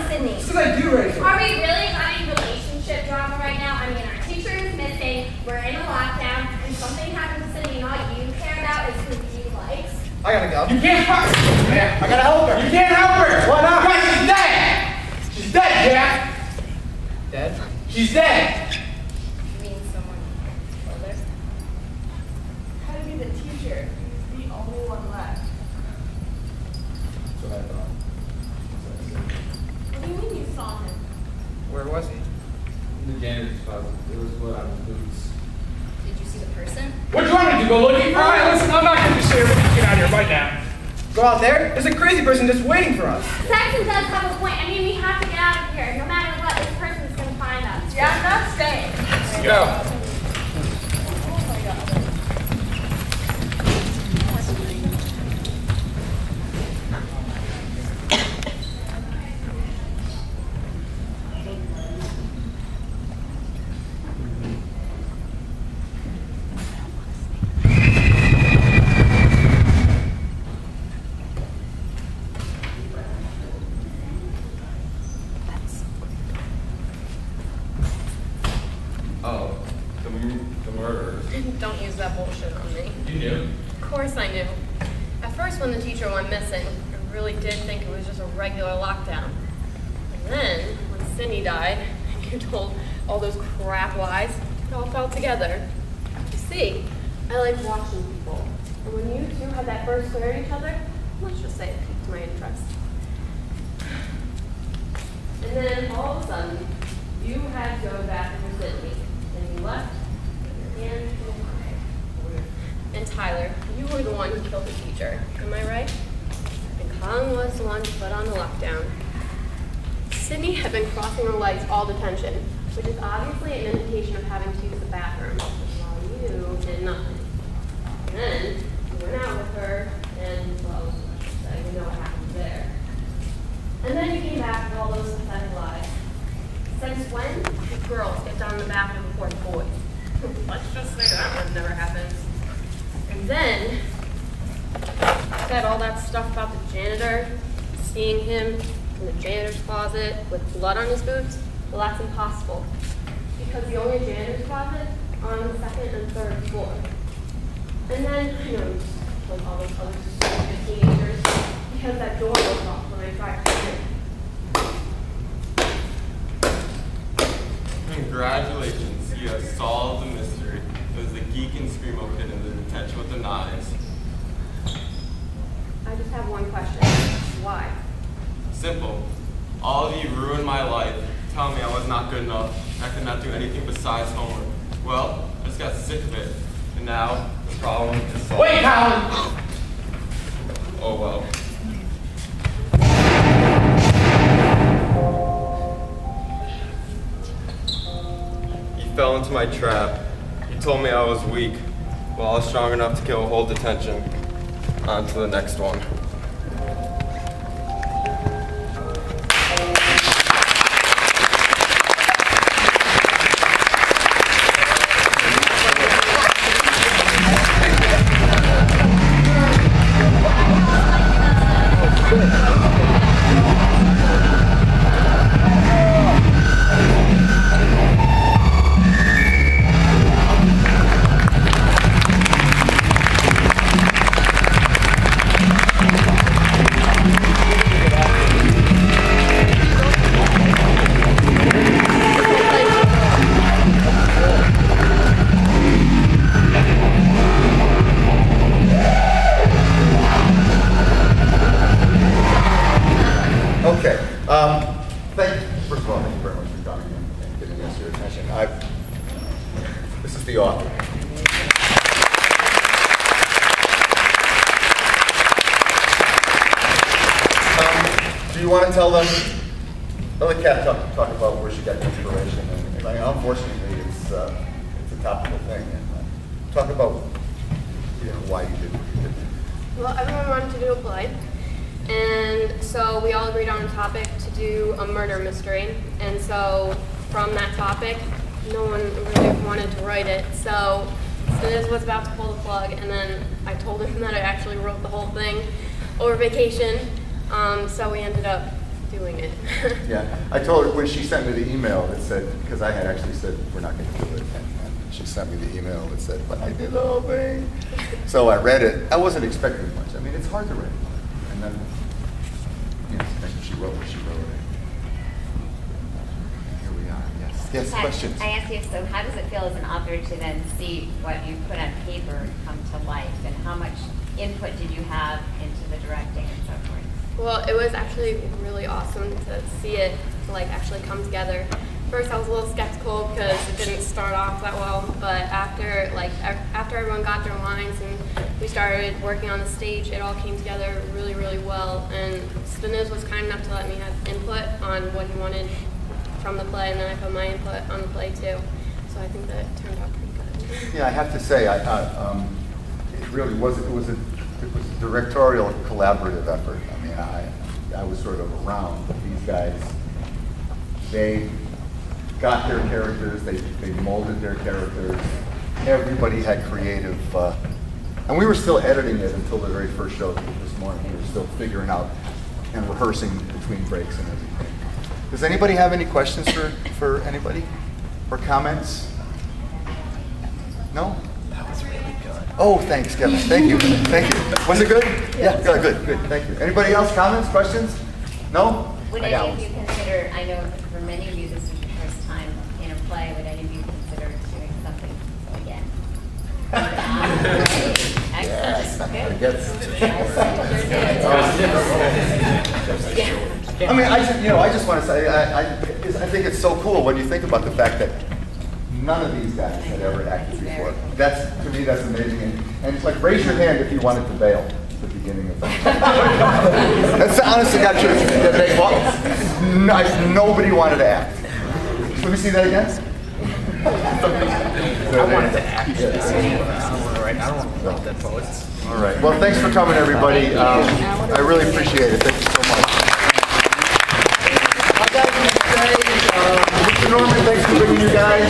Sydney. This is what I do, Rachel. Are we really having relationship drama right now? I mean, our teacher is missing, we're in a lockdown, and something happened to Sydney, and all you care about is who he likes. I gotta go. You can't help her, man. I gotta help her. You can't help her. Why not? Because she's dead. She's dead, Jack. Dead? She's dead. You mean someone older? How to be the teacher? He's the only one left. That's what I thought. What do you mean you saw him? Where was he? In the janitor's closet. There was blood on his boots. Did you see the person? What do you want me to go looking for? Alright, listen, I'm not gonna share. We need to get out of here right now. Go out there? There's a crazy person just waiting for us. Saxon does have a point. I mean, we have to get out of here. No matter what, this person's going to find us. Yeah, I'm not staying. Let's go. Oh, the murderers. Don't use that bullshit on me. You knew? Of course I knew. At first, when the teacher went missing, I really did think it was just a regular lockdown. And then, when Cindy died, and you told all those crap lies, it all fell together. You see, I like watching people. And when you two had that first glare at each other, let's just say it piqued my interest. And then, all of a sudden, you had to go back to Sydney. And you left with your hand in your pocket. And Tyler, you were the one who killed the teacher. Am I right? And Colin was the one who put on the lockdown. Sydney had been crossing her legs all detention, which is obviously an indication of having to use the bathroom, while you did nothing. And then you went out with her, and, well, you know what happened there. And then you came back with all those pathetic lies. Since when did girls get down in the bathroom before boys? Let's just say that one never happens. And then, said all that stuff about the janitor, seeing him in the janitor's closet with blood on his boots. Well, that's impossible. Because the only janitor's closet are on the second and third floor. And then, you know, you killed all those other stupid teenagers because that door was locked when I tried to get in. Congratulations, you have solved the mystery. It was the geek and Screamo kid in the detention with the knives. I just have one question. Why? Simple. All of you ruined my life, telling me I was not good enough, I could not do anything besides homework. Well, I just got sick of it. And now, the problem is solved. Wait, Colin! Oh well. You fell into my trap. You told me I was weak. Well, I was strong enough to kill a whole detention. On to the next one. Okay. First of all, thank you very much for coming and giving us your attention. This is the author. Do you want to tell them? Let the cat talk about where she got the inspiration. And I mean, unfortunately, it's a topical thing. And talk about why you did what you did. Well, everyone wanted to do a play. And so we all agreed on a topic to do a murder mystery. And so from that topic, no one really wanted to write it. So Stiz was about to pull the plug, and then I told him that I actually wrote the whole thing over vacation. So we ended up doing it. Yeah, I told her when she sent me the email that said, because I had actually said we're not going to do it, and she sent me the email that said, but I did the whole thing. So I read it. I wasn't expecting much. I mean, it's hard to read. And then, you know, she wrote what she wrote. Here we are. Yes. Yes. Pat, Questions. I asked you, so how does it feel as an author to then see what you put on paper come to life, and how much input did you have into the directing and so forth? Well, it was actually really awesome to see it like actually come together. First, I was a little skeptical because it didn't start off that well, but after everyone got their lines and we started working on the stage, it all came together really, really well. And Spinoza was kind enough to let me have input on what he wanted from the play, and then I put my input on the play too. So I think that it turned out pretty good. Yeah, I have to say, it really was. It was a directorial collaborative effort. I mean, I was sort of around these guys. They got their characters. They molded their characters. Everybody had creative, and we were still editing it until the very first show this morning. We were still figuring out and rehearsing between breaks and everything. Does anybody have any questions for anybody or comments? No? That was really good. Oh, thanks, Kevin. Thank you. Thank you. Was it good? Yeah, good. Thank you. Anybody else? Comments? Questions? No? Would any of you consider, I know for many of you this is your first time in a play, would any of you consider doing something again? Excellent. I mean, I just want to say, I think it's so cool when you think about the fact that none of these guys had ever acted before. To me, that's amazing. And it's like, raise your hand if you wanted to bail at the beginning of that. That's honestly got true. Nobody wanted to act. Let me see that again. I wanted to act. I don't want to write that post. All right. Well, thanks for coming, everybody. I really appreciate it. Thank you so much. Mr. Norman, thanks for bringing you guys.